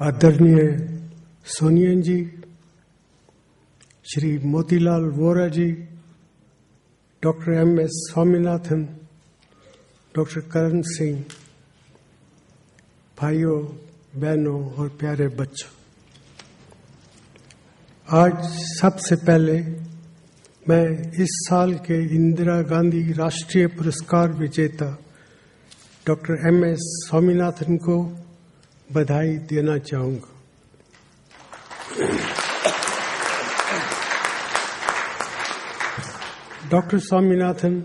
आदरणीय सोनियन जी, श्री मोतीलाल वोरा जी, doctor MS Swaminathan, doctor Karan Singh, भाइयों बहनों और प्यारे बच्चों, आज सबसे पहले मैं इस साल के इंदिरा गांधी राष्ट्रीय पुरस्कार विजेता डॉक्टर MS स्वामीनाथन को बधाई देना चाहूंगा। डॉक्टर स्वामीनाथन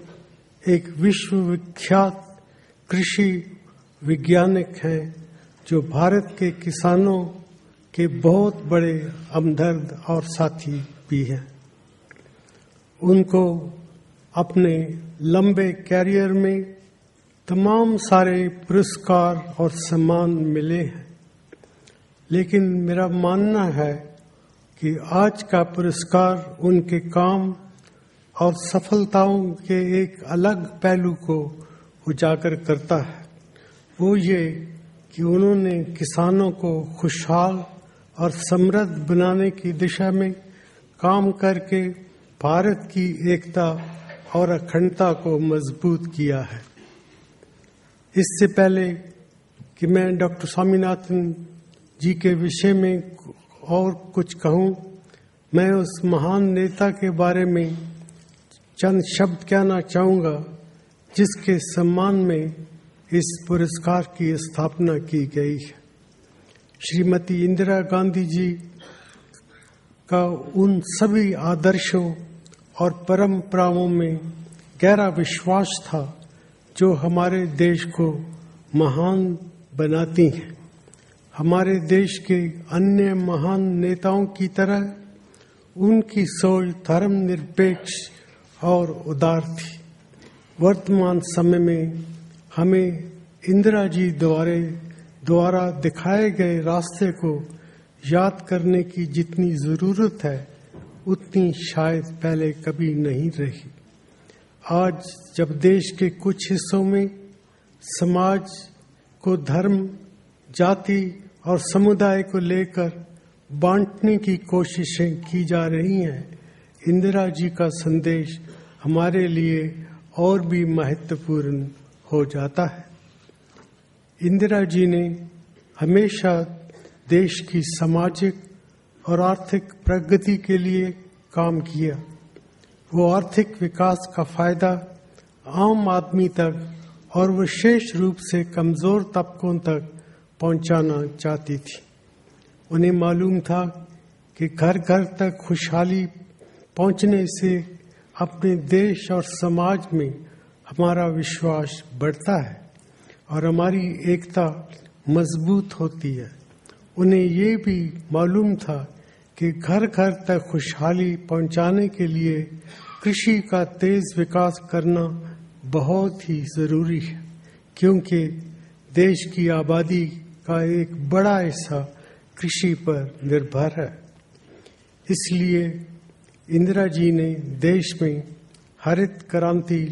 एक विश्वविख्यात कृषि वैज्ञानिक हैं जो भारत के किसानों के बहुत बड़े हमदर्द और साथी भी हैं। उनको अपने लंबे कैरियर में तमाम सारे पुरस्कार और सम्मान मिले हैं, लेकिन मेरा मानना है कि आज का पुरस्कार उनके काम और सफलताओं के एक अलग पहलू को उजागर करता है। वो ये कि उन्होंने किसानों को खुशहाल और समृद्ध बनाने की दिशा में काम करके भारत की एकता और अखंडता को मजबूत किया है। इससे पहले कि मैं डॉक्टर स्वामीनाथन जी के विषय में और कुछ कहूं, मैं उस महान नेता के बारे में चंद शब्द कहना चाहूंगा जिसके सम्मान में इस पुरस्कार की स्थापना की गई है। श्रीमती इंदिरा गांधी जी का उन सभी आदर्शों और परंपराओं में गहरा विश्वास था जो हमारे देश को महान बनाती हैं। हमारे देश के अन्य महान नेताओं की तरह उनकी सोच धर्मनिरपेक्ष और उदार थी। वर्तमान समय में हमें इंदिरा जी द्वारा दिखाए गए रास्ते को याद करने की जितनी जरूरत है उतनी शायद पहले कभी नहीं रही। आज जब देश के कुछ हिस्सों में समाज को धर्म, जाति और समुदाय को लेकर बांटने की कोशिशें की जा रही हैं, इंदिरा जी का संदेश हमारे लिए और भी महत्वपूर्ण हो जाता है। इंदिरा जी ने हमेशा देश की सामाजिक और आर्थिक प्रगति के लिए काम किया। वो आर्थिक विकास का फायदा आम आदमी तक और विशेष रूप से कमजोर तबकों तक पहुंचाना चाहती थी। उन्हें मालूम था कि घर घर तक खुशहाली पहुंचने से अपने देश और समाज में हमारा विश्वास बढ़ता है और हमारी एकता मजबूत होती है। उन्हें ये भी मालूम था कि घर घर तक खुशहाली पहुंचाने के लिए कृषि का तेज विकास करना बहुत ही जरूरी है, क्योंकि देश की आबादी का एक बड़ा हिस्सा कृषि पर निर्भर है। इसलिए इंदिरा जी ने देश में हरित क्रांति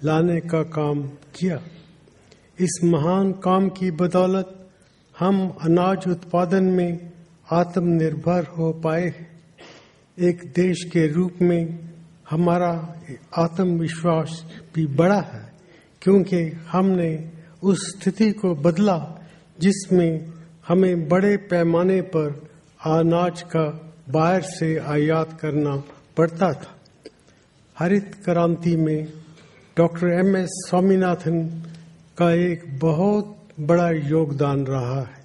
लाने का काम किया। इस महान काम की बदौलत हम अनाज उत्पादन में आत्मनिर्भर हो पाए। एक देश के रूप में हमारा आत्मविश्वास भी बढ़ा है, क्योंकि हमने उस स्थिति को बदला जिसमें हमें बड़े पैमाने पर अनाज का बाहर से आयात करना पड़ता था। हरित क्रांति में डॉक्टर MS स्वामीनाथन का एक बहुत बड़ा योगदान रहा है।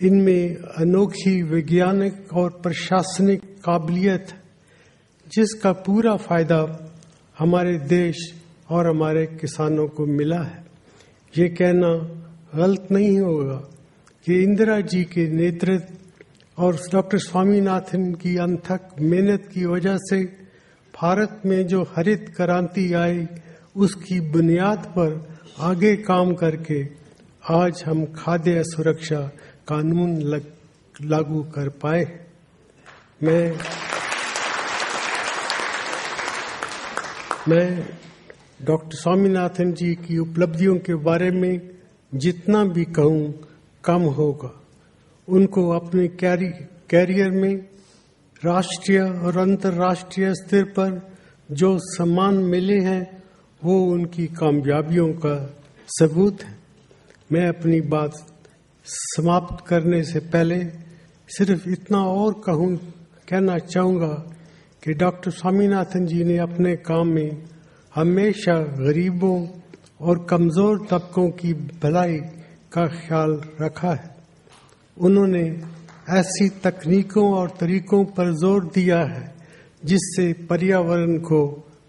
इनमें अनोखी वैज्ञानिक और प्रशासनिक काबिलियत है, जिसका पूरा फायदा हमारे देश और हमारे किसानों को मिला है। ये कहना गलत नहीं होगा कि इंदिरा जी के नेतृत्व और डॉक्टर स्वामीनाथन की अनथक मेहनत की वजह से भारत में जो हरित क्रांति आई, उसकी बुनियाद पर आगे काम करके आज हम खाद्य सुरक्षा कानून लागू कर पाए। मैं डॉक्टर स्वामीनाथन जी की उपलब्धियों के बारे में जितना भी कहूँ कम होगा। उनको अपने कैरियर में राष्ट्रीय और अंतर्राष्ट्रीय स्तर पर जो सम्मान मिले हैं वो उनकी कामयाबियों का सबूत है। मैं अपनी बात समाप्त करने से पहले सिर्फ इतना और कहना चाहूँगा कि डॉक्टर स्वामीनाथन जी ने अपने काम में हमेशा गरीबों और कमज़ोर तबकों की भलाई का ख्याल रखा है। उन्होंने ऐसी तकनीकों और तरीकों पर जोर दिया है जिससे पर्यावरण को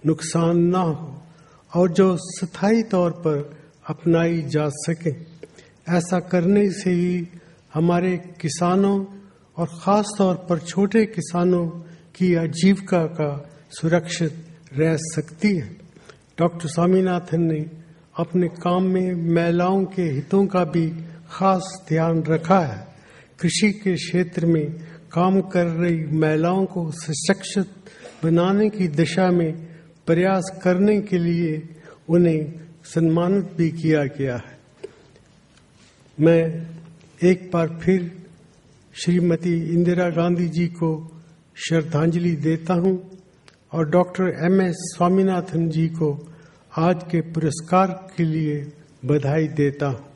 नुकसान न हो और जो स्थायी तौर पर अपनाई जा सके। ऐसा करने से ही हमारे किसानों और ख़ास तौर पर छोटे किसानों की आजीविका का सुरक्षित रह सकती है। डॉक्टर स्वामीनाथन ने अपने काम में महिलाओं के हितों का भी खास ध्यान रखा है। कृषि के क्षेत्र में काम कर रही महिलाओं को सशक्त बनाने की दिशा में प्रयास करने के लिए उन्हें सम्मानित भी किया गया है। मैं एक बार फिर श्रीमती इंदिरा गांधी जी को श्रद्धांजलि देता हूं और डॉक्टर MS स्वामीनाथन जी को आज के पुरस्कार के लिए बधाई देता हूं।